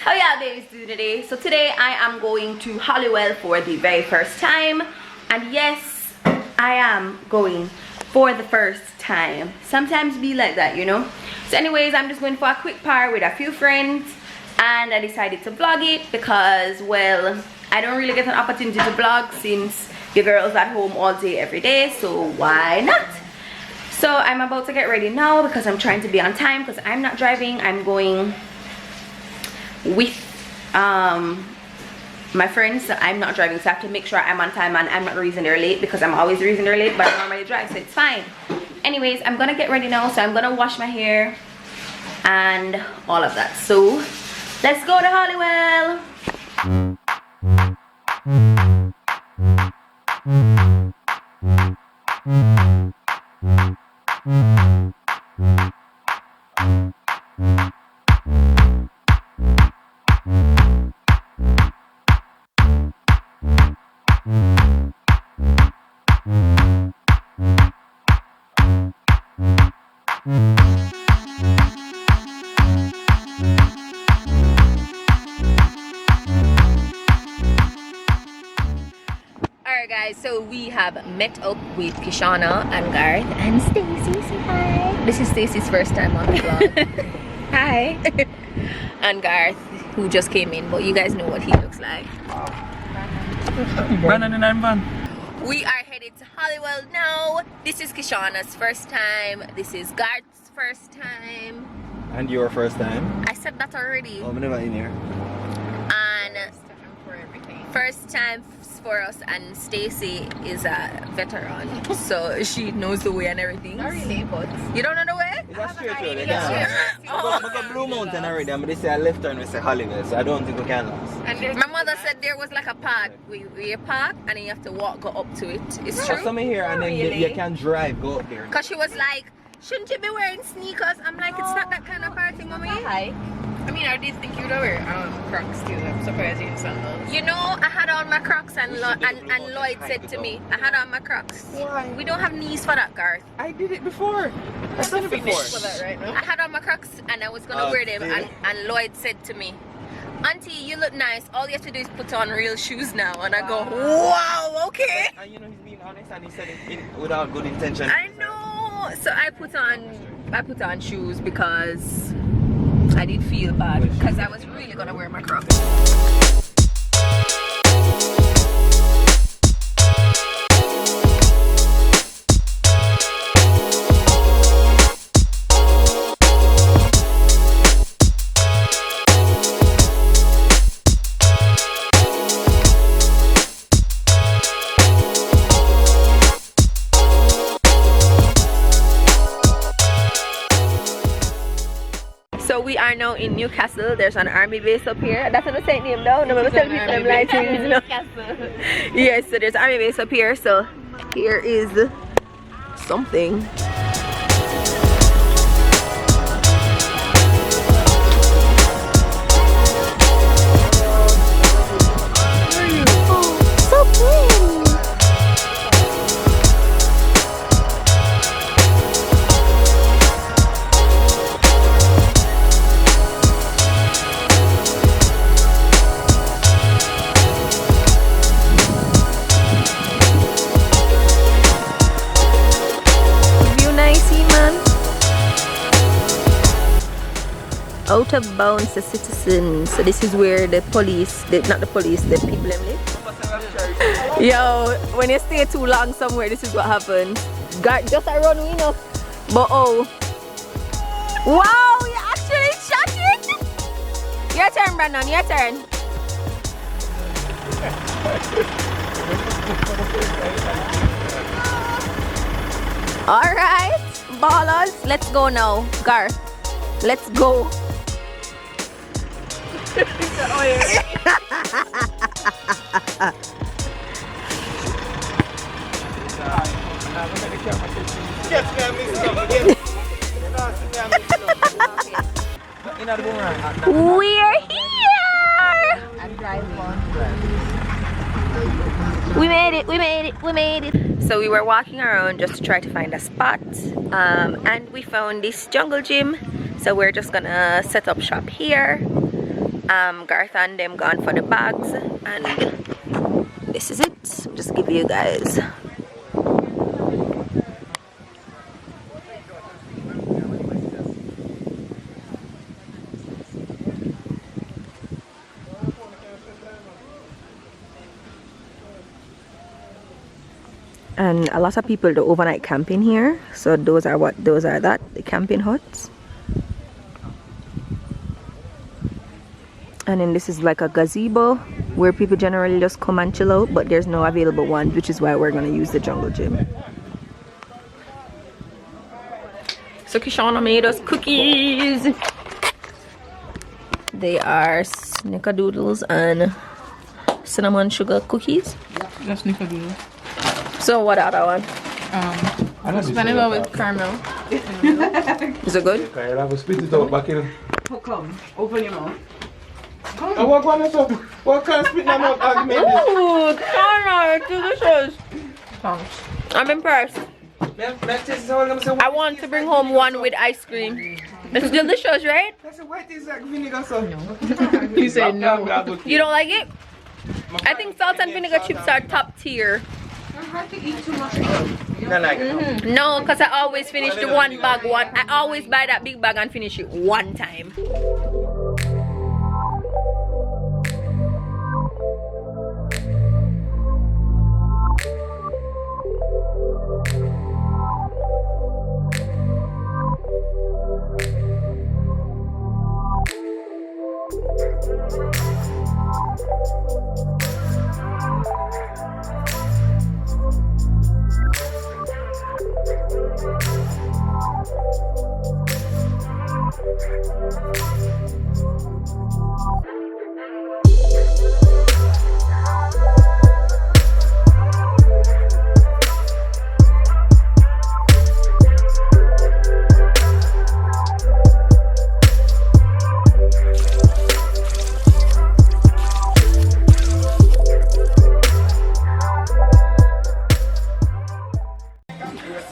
How y'all babies do today? So today I am going to Hollywell for the very first time. And yes, I am going for the first time. Sometimes be like that, you know. So anyways, I'm just going for a quick par with a few friends. And I decided to vlog it because, well, I don't really get an opportunity to vlog since the girl's at home all day every day. So why not? So I'm about to get ready now because I'm trying to be on time because I'm not driving. I'm going with my friends, so I'm not driving, so I have to make sure I'm on time and I'm not the reason they're late because I'm always the reason they're late, but I normally drive, so it's fine. Anyways, I'm gonna get ready now, so I'm gonna wash my hair and all of that. So let's go to Hollywell. Alright guys, so we have met up with Kishana and Garth and Stacy. Say hi. This is Stacy's first time on the vlog. Hi. And Garth, who just came in, but you guys know what he looks like. Brandon and I'm Van. We are headed to Hollywell now. This is Kishana's first time. This is Garth's first time. And your first time? I said that already. Oh, I'm never in here. And first time for us, and Stacy is a veteran, so she knows the way and everything. Not really, but you don't know the way? Is that straight road? Oh. I got Blue Mountain already, but they say a left turn, we say Hollywell, so I don't think we can lose. And my mother said there was like a park. We park and then you have to walk, go up to it. It's true. Some here and then you can drive, go up there. Because she was like, shouldn't you be wearing sneakers? I'm like, it's not that kind of party, mommy. hi. I mean, I did think you would wear Crocs too. I'm surprised you didn't sandals. You know, I had on my Crocs and Lloyd said to me, I had on my Crocs. Why? We don't have knees for that, Garth. I did it before. I've done it before. For that right now. I had on my Crocs and I was gonna wear them, and Lloyd said to me, Auntie, you look nice. All you have to do is put on real shoes now. And I go, wow, okay. And you know, he's being honest and he said it without good intention. I know. So I put on shoes because I did feel bad because I was really gonna wear my Crocs. So we are now in Newcastle. There's an army base up here. That's not the same name though. No, I'm telling people them like things, you know. Yes, so there's an army base up here. So here is something. Oh, so pretty. Out of bounds the citizens. So this is where the police, not the police, the people live. Yo, when you stay too long somewhere, this is what happens. Just a run we know. But oh. Wow, you actually shot it? Your turn, Brandon, your turn. Alright, ballers, let's go now. Gar, let's go. We're here! We made it, we made it, we made it. So we were walking around just to try to find a spot, and we found this jungle gym. So we're just gonna set up shop here. Garth and them gone for the bags, and this is it. Just give you guys. And a lot of people do overnight camping here, so those are the camping huts. And then this is like a gazebo where people generally just come and chill out, but there's no available one, which is why we're gonna use the jungle gym. So Kishana made us cookies. They are snickerdoodles and cinnamon sugar cookies. Just snickerdoodle. So what other one? Vanilla with caramel. Is it good? Okay, I'll have to spit it out back in. How come? Open your mouth. And what kind of stuff? What kind of spit in my mouth argument? Ooh, Tana, it's delicious. Thanks. I'm impressed. I want to bring home one with ice cream. It's delicious, right? That's what is like vinegar sauce. You said no. You don't like it? I think salt and vinegar chips are top tier. No, because I always finish the one bag one. I always buy that big bag and finish it one time.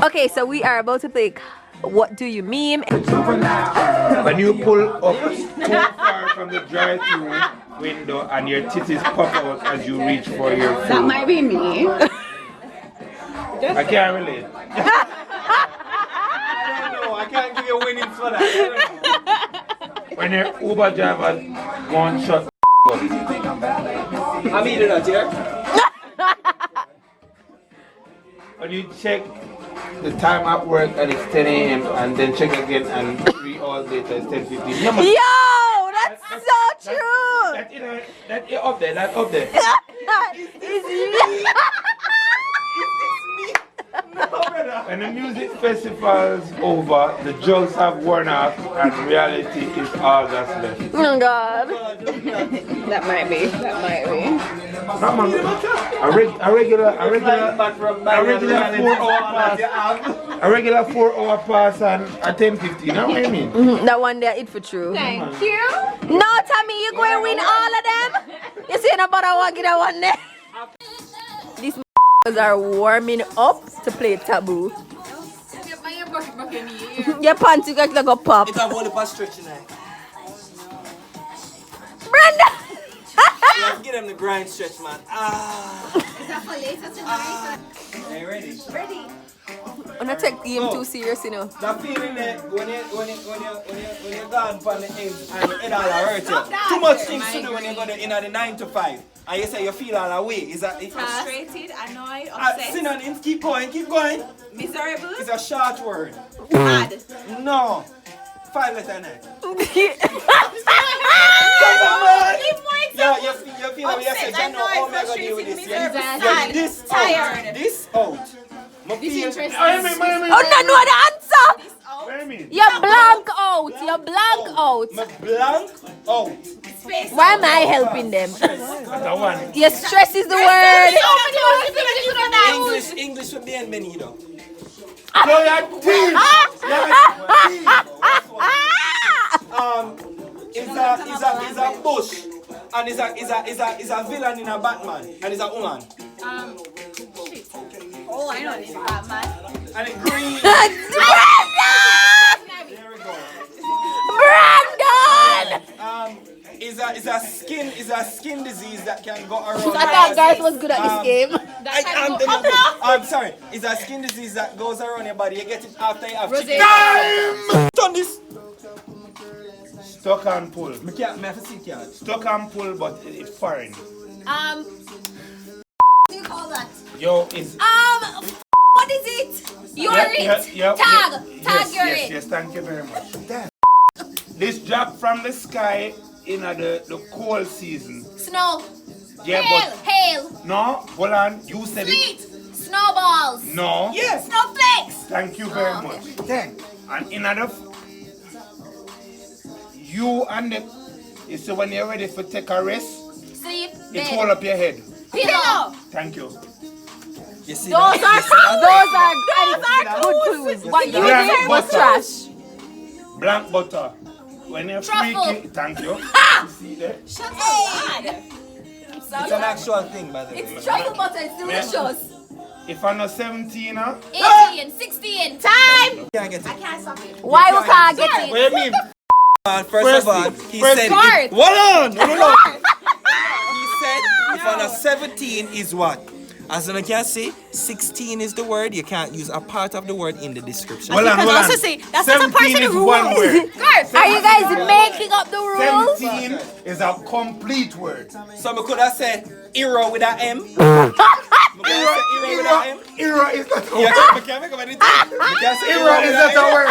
Okay, so we are about to play What Do You Meme? When you pull up too far from the drive-thru window and your titties pop out as you reach for your food. That might be me. I can't relate. I can't give you a winning for that. When your Uber driver won't shut up. I'm eating that, yeah? When you check the time at work and it's 10 a.m. and then check again and 3 hours later it's 10:15. Yo, that's so true. That's up there, that's up there. When the music festival's over, the drugs have worn off and reality is all that's left. Oh God. That might be. That might be. No, man, a regular 4-hour pass. A regular 4-hour pass and a 10:15. You know what I mean? That one there, it for true. Thank you. No, Tommy, you going to win all of them? You see nobody want to get that one there? These are warming up to play taboo. Your pants you got to go pop. It's a whole past stretch tonight. Brenda! Yeah, give them the grind stretch, man. Is that for later tonight? Are you ready? Ready. I'm not take game too serious, you know. That feeling there when you're gone from the ends and your head all hurt you. Too much things to do when you go in at the 9 to 5. And you say you feel all away. Is that it? Frustrated, annoyed, upset. Synonyms, keep going, keep going. Miserable. It's a short word. Mad. No. 5-letter name. Yeah, you feel like you say, you know how am I going to deal with this? You're this tired. This out. Disinterested. Oh, no, the answer! What do you mean? You're blank out. You're blank out. My blank out. Why am I helping them? That's a one. Yes, stress is the word. English would be in many, though. So you're team. Is a bush and is a villain in a Batman and is a woman. Oh, I know this Batman. And it green. Brandon! There we go. Brandon! Is a skin disease that can go around. I thought guys was good at this game. I'm sorry. It's a skin disease that goes around your body. You get it after you have chicken. Time! Done this. Stuck and pull. Me can't. Me have to see can't. Stuck and pull, but it's foreign. What do you call that? Yo, it's... What is it? You're it. Tag you're it. Yes, thank you very much. Damn. This drop from the sky in the cold season. Snow. Yeah, Hail. No, hold on. You said Sleet. it. Snowballs. No. Yes. Snowflakes. Thank you very much. Then, and in other, you and the, you see when you're ready for take a rest, Sleep. it Bed. hold up your head. Pillow. Thank you. You see Those that? are good clues. What you Blank did was butter. trash. Blank butter. When you're Truffle. freaky, thank you. You see that? Shut up. It's an actual thing, by the way. It's truffle butter. It's delicious. If I'm not 17, 18, 16. Time. You can't get it. Can't stop it. Why we can't get it? What do you mean? First of all, he First said. thing. Hold on. He said if on a 17 is what? As you can see, 16 is the word. You can't use a part of the word in the description. hold on, hold on. also say, that's not a part of 17 the is rules. one word. Are you guys making up the rules? 17 is a complete word. So I could have said hero with an M. Era is not a Yeah, word. I can't make up anything. I can't say Era is not a word.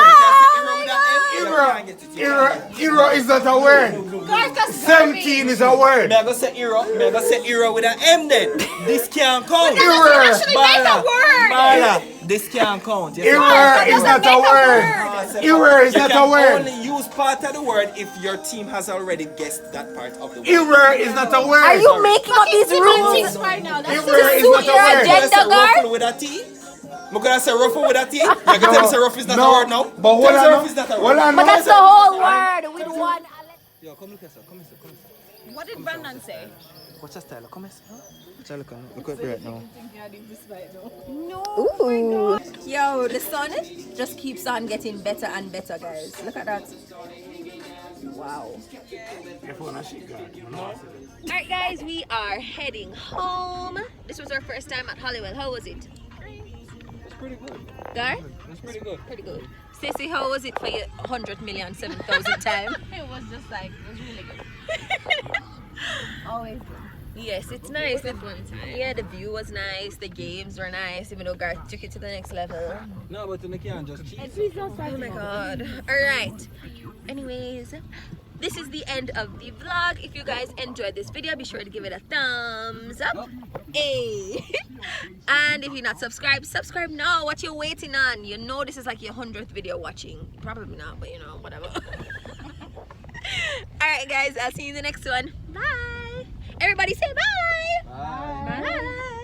Era. Era is not a word. Guys, that's 17 is a word. Me I go say hero. Me I go say hero with an M then. This can't count. Era. actually make a word. Mala, this can't count. Yes, Era is not a word. Era is You not can a word. only use part of the word if your team has already guessed that part of the word. Era is not a word. Are you making up these rules right now? That's Era is not a your word. agenda, Say guard. ruffle with a T. I'm gonna say ruffle with a T. You can tell me say ruffle is not a word now. But hold Tell me say on. ruffle is not a Hold word. on. But that's the whole word with one. Yo, come look here, sir. Come here. What did Brandon say? What's your style? Come here. Look at me right now. Ooh. Yo, the sun just keeps on getting better and better, guys. Look at that. Wow. Alright, guys, we are heading home. This was our first time at Hollywell. How was it? It's pretty good. Gar? It's pretty good. Pretty good. Stacey, how was it for your 100,007,000 time? It was just like, it was really good. Always good. Yes, it's nice. Just one time. Yeah, the view was nice. The games were nice, even though Garth took it to the next level. No, but you can't just cheat. Oh my god. Alright. Anyways, this is the end of the vlog. If you guys enjoyed this video, be sure to give it a thumbs up. Hey. And if you're not subscribed, subscribe now. What you waiting on? You know this is like your 100th video watching. Probably not, but you know, whatever. Alright guys, I'll see you in the next one. Bye. Everybody say bye. Bye. Bye.